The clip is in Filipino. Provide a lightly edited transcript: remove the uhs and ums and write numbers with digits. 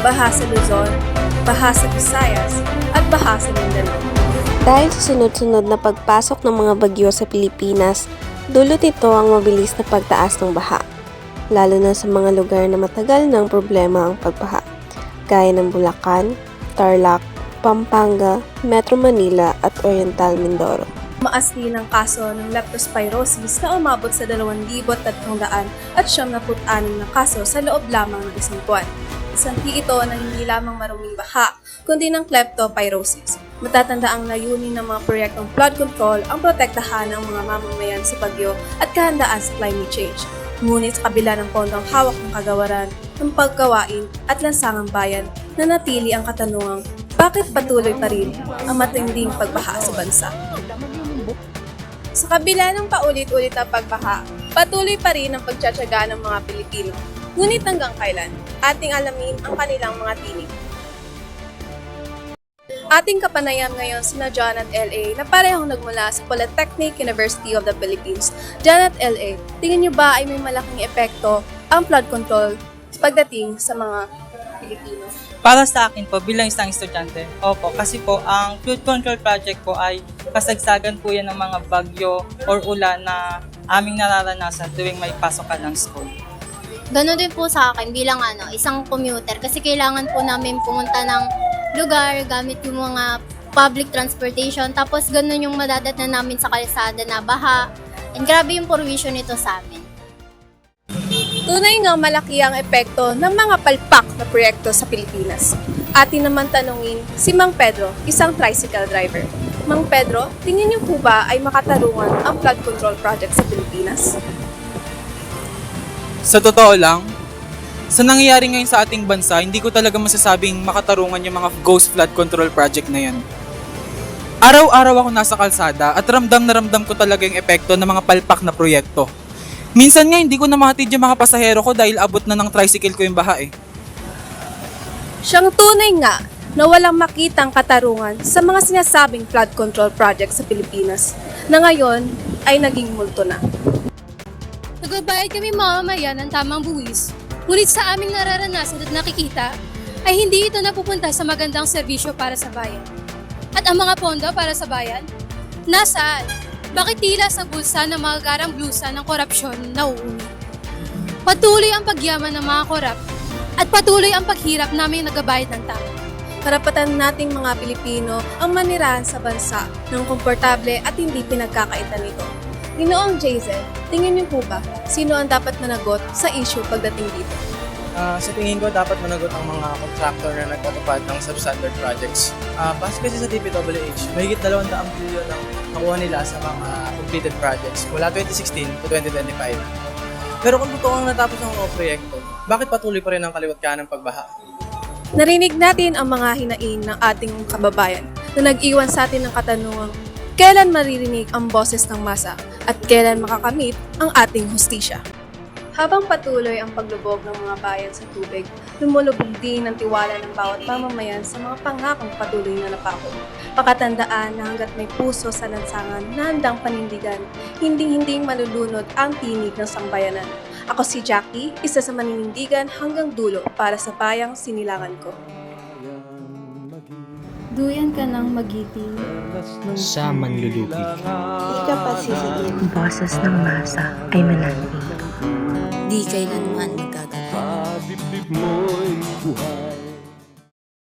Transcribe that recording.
baha sa Luzon, baha sa Visayas, at baha sa Mindanao. Dahil sa sunod-sunod na pagpasok ng mga bagyo sa Pilipinas, dulot nito ang mabilis na pagtaas ng baha, lalo na sa mga lugar na matagal ng problema ang pagbaha, gaya ng Bulacan, Tarlac, Pampanga, Metro Manila at Oriental Mindoro. Tumaas din ang kaso ng leptospirosis na umabot sa 2,376 na kaso sa loob lamang ng isang buwan. Sanhi ito na hindi lamang maruming baha, kundi ng leptospirosis. Matatanda ang layunin ng mga proyektong flood control ang protektahan ng mga mamamayan sa bagyo at kahandaan sa climate change. Ngunit sa kabila ng pondong hawak ng kagawaran, ng paggawain at lansangang bayan, nanatili ang katanungang bakit patuloy pa rin ang matinding pagbaha sa bansa. Sa kabila ng paulit-ulit na pagbaha, patuloy pa rin ang pagtsatsaga ng mga Pilipino. Ngunit hanggang kailan? Ating alamin ang kanilang mga tinig. Ating kapanayam ngayon sina John at L.A. na parehong nagmula sa Polytechnic University of the Philippines. John at L.A., tingin niyo ba ay may malaking epekto ang flood control pagdating sa mga Pilipino? Para sa akin po, bilang isang estudyante, opo, kasi po, ang flood control project po ay kasagsagan po yan ng mga bagyo or ulan na aming nararanasan tuwing may pasokan ng school. Ganon din po sa akin bilang isang commuter kasi kailangan po namin pumunta ng lugar gamit yung mga public transportation tapos ganon yung madadatnan namin sa kalsada na baha and grabe yung provision nito sa amin. Tunay nga malaki ang epekto ng mga palpak na proyekto sa Pilipinas. Atin naman tanungin si Mang Pedro, isang tricycle driver. Mang Pedro, tingin niyo po ba ay makatarungan ang flood control project sa Pilipinas? Sa totoo lang, sa nangyayari ngayon sa ating bansa, hindi ko talaga masasabing makatarungan yung mga ghost flood control project na yan. Araw-araw ako nasa kalsada at ramdam na ramdam ko talaga yung epekto ng mga palpak na proyekto. Minsan nga hindi ko na mahatid yung mga pasahero ko dahil abot na ng tricycle ko yung baha eh. Siyang tunay nga na walang makitang katarungan sa mga sinasabing flood control project sa Pilipinas na ngayon ay naging multo na. Nagbabayad kami mamamayan ng tamang buwis, ngunit sa aming nararanasan at nakikita ay hindi ito napupunta sa magandang serbisyo para sa bayan. At ang mga pondo para sa bayan, nasaan? Bakit tila sa bulsa ng mga garang blusa ng korupsyon nauuni? Patuloy ang pagyaman ng mga korap at patuloy ang paghirap namin nagabayad ng tama. Karapatan nating mga Pilipino ang manirahan sa bansa ng komportable at hindi pinagkakaitan nito. Ginoong Jason, tingin niyo po ba sino ang dapat managot sa issue pagdating dito? Sa tingin ko, dapat managot ang mga contractor na nagpatupad ng substandard projects. Base kasi sa DPWH, mahigit 200 billion ang nakuha nila sa mga completed projects mula 2016 to 2025. Pero kung totoo ang natapos ng mga proyekto, bakit patuloy pa rin ang kaliwat-kanan ng pagbaha? Narinig natin ang mga hinaing ng ating kababayan na nag-iwan sa atin ng katanungang kailan maririnig ang boses ng masa at kailan makakamit ang ating hustisya. Habang patuloy ang paglubog ng mga bayan sa tubig, lumulubog din ang tiwala ng bawat mamamayan sa mga pangakong patuloy na napako. Pakatandaan na hanggat may puso sa lansangan na handang panindigan, hindi malulunod ang tinig ng sambayanan. Ako si Jackie, isa sa maninindigan hanggang dulo para sa bayang sinilangan ko. Duyan ka ng magiting sa manlulupig. Di ka pasisigit. Boses ng masa ay mananatili. Di kailanman magagawa. Sa dibdib mo'y buhay.